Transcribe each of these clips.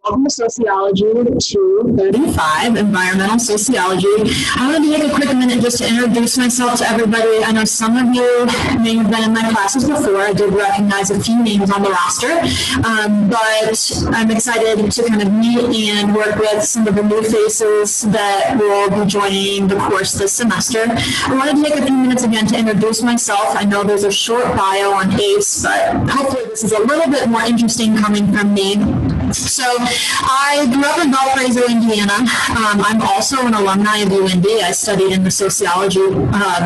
welcome to Sociology 235, Environmental Sociology. I wanted to take a quick minute just to introduce myself to everybody. I know some of you may have been in my classes before. I did recognize a few names on the roster, but I'm excited to kind of meet and work with some of the new faces that will be joining the course this semester. I wanted to take a few minutes again to introduce myself. I know there's a short bio on ACE, but hopefully this is a little bit more interesting coming from me. So I grew up in Valparaiso, Indiana. I'm also an alumni of UND. I studied in the sociology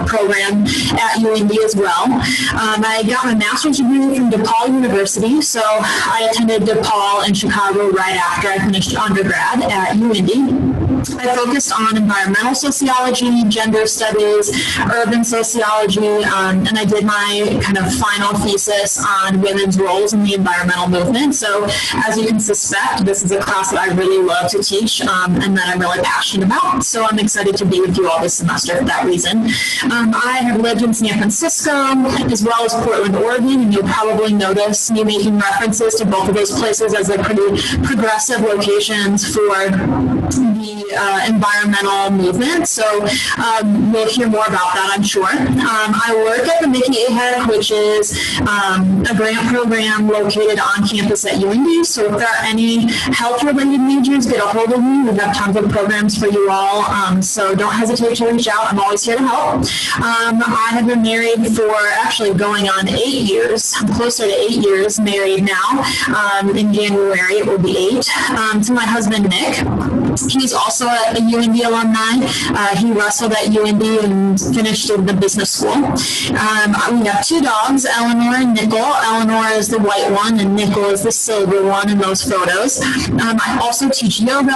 program at UND as well. I got my master's degree from DePaul University, so I attended DePaul in Chicago right after I finished undergrad at UND. I focused on environmental sociology, gender studies, urban sociology, and I did my kind of final thesis on women's roles in the environmental movement. So as you can suspect, this is a class that I really love to teach and that I'm really passionate about. So I'm excited to be with you all this semester for that reason. I have lived in San Francisco as well as Portland, Oregon, and you'll probably notice me making references to both of those places as like pretty progressive locations for the environmental movement. So we'll hear more about that, I'm sure. I work at the Mickey AHEC, which is a grant program located on campus at UND. So if there are any health-related majors, get a hold of me. We have tons of programs for you all. So don't hesitate to reach out. I'm always here to help. I have been married for actually going on 8 years. I'm closer to 8 years married now. In January, it will be 8. To my husband, Nick. He's also a UND alumni. He wrestled at UND and finished in the business school. We have 2 dogs, Eleanor and Nickel. Eleanor is the white one and Nickel is the silver one in those photos. I also teach yoga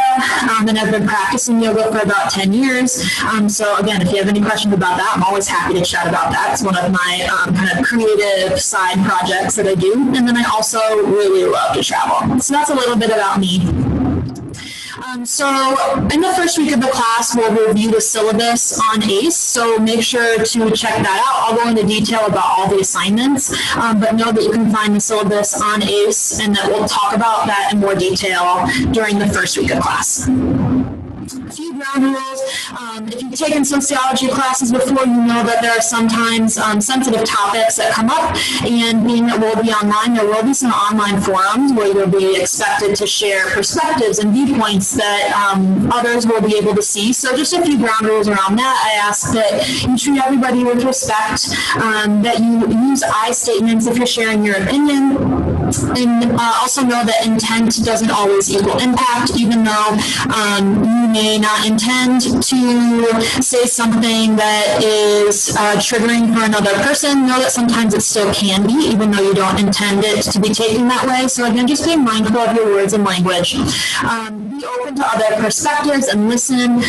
and I've been practicing yoga for about 10 years. So again, if you have any questions about that, I'm always happy to chat about that. It's one of my kind of creative side projects that I do. And then I also really love to travel. So that's a little bit about me. So in the first week of the class, we'll review the syllabus on ACE, so make sure to check that out. I'll go into detail about all the assignments, but know that you can find the syllabus on ACE and that we'll talk about that in more detail during the first week of class. A few ground rules. If you've taken sociology classes before, you know that there are sometimes sensitive topics that come up, and being that we'll be online, there will be some online forums where you'll be expected to share perspectives and viewpoints that others will be able to see. So just a few ground rules around that. I ask that you treat everybody with respect, that you use I statements if you're sharing your opinion. And also know that intent doesn't always equal impact, even though you may not intend to say something that is triggering for another person. Know that sometimes it still can be, even though you don't intend it to be taken that way. So again, just be mindful of your words and language. Be open to other perspectives and listen.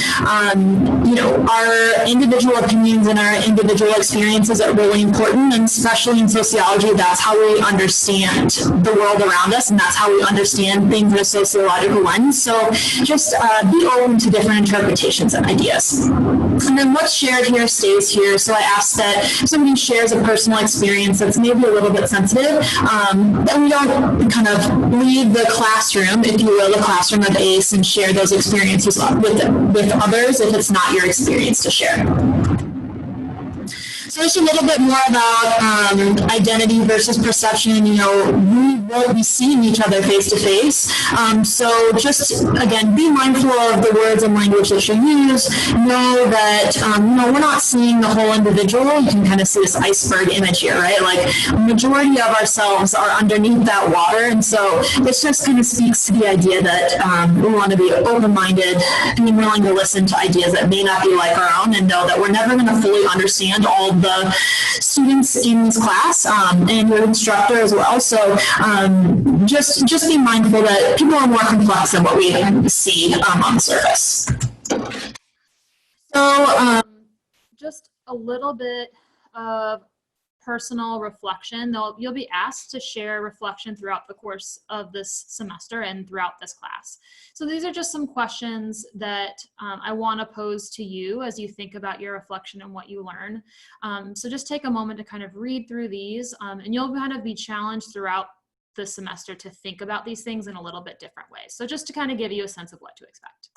Our individual opinions and our individual experiences are really important, and especially in sociology, that's how we understand the world around us, and that's how we understand things in a sociological lens. So just be open to different interpretations and ideas. And then what's shared here stays here. So I ask that if somebody shares a personal experience that's maybe a little bit sensitive, that we don't kind of leave the classroom, if you will, the classroom of ACE, and share those experiences with others if it's not your experience to share. So just a little bit more about identity versus perception. We will be seeing each other face to face. So just, again, be mindful of the words and language that you use. Know that, we're not seeing the whole individual. You can kind of see this iceberg image here, right? Like, a majority of ourselves are underneath that water. And so this just kind of speaks to the idea that we want to be open-minded, being willing to listen to ideas that may not be like our own, and know that we're never going to fully understand all the students in this class and your instructor as well. So just be mindful that people are more complex than what we see on the surface. So just a little bit of personal reflection. You'll be asked to share reflection throughout the course of this semester and throughout this class. So these are just some questions that I want to pose to you as you think about your reflection and what you learn. So just take a moment to kind of read through these, and you'll kind of be challenged throughout the semester to think about these things in a little bit different ways. So just to kind of give you a sense of what to expect.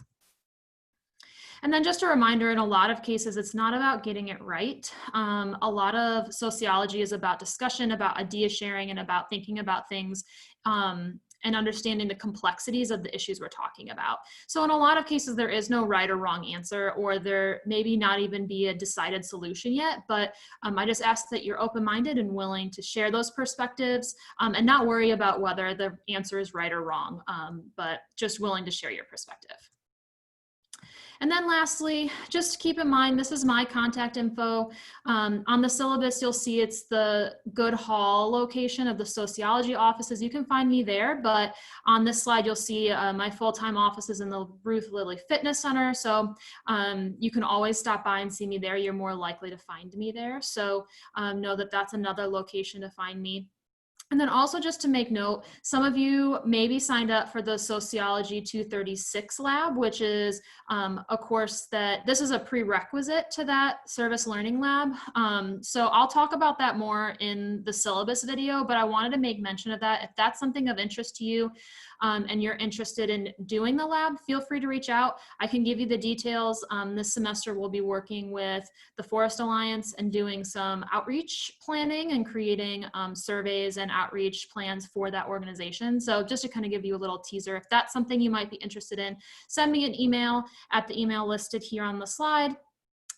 And then just a reminder, in a lot of cases, it's not about getting it right. A lot of sociology is about discussion, about idea sharing, and about thinking about things and understanding the complexities of the issues we're talking about. So in a lot of cases, there is no right or wrong answer, or there maybe not even be a decided solution yet, but I just ask that you're open-minded and willing to share those perspectives and not worry about whether the answer is right or wrong, but just willing to share your perspective. And then lastly, just keep in mind, this is my contact info. On the syllabus, you'll see it's the Good Hall location of the sociology offices. You can find me there, but on this slide, you'll see my full-time offices in the Ruth Lilly Fitness Center. So you can always stop by and see me there. You're more likely to find me there. So know that that's another location to find me. And then also just to make note, some of you maybe signed up for the Sociology 236 lab, which is a course that this is a prerequisite to that service learning lab. So I'll talk about that more in the syllabus video, but I wanted to make mention of that. If that's something of interest to you and you're interested in doing the lab, feel free to reach out. I can give you the details. This semester we'll be working with the Forest Alliance and doing some outreach planning and creating surveys and outreach plans for that organization. So just to kind of give you a little teaser, if that's something you might be interested in, send me an email at the email listed here on the slide,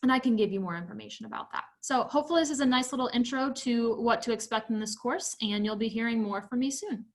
and I can give you more information about that. So hopefully this is a nice little intro to what to expect in this course, and you'll be hearing more from me soon.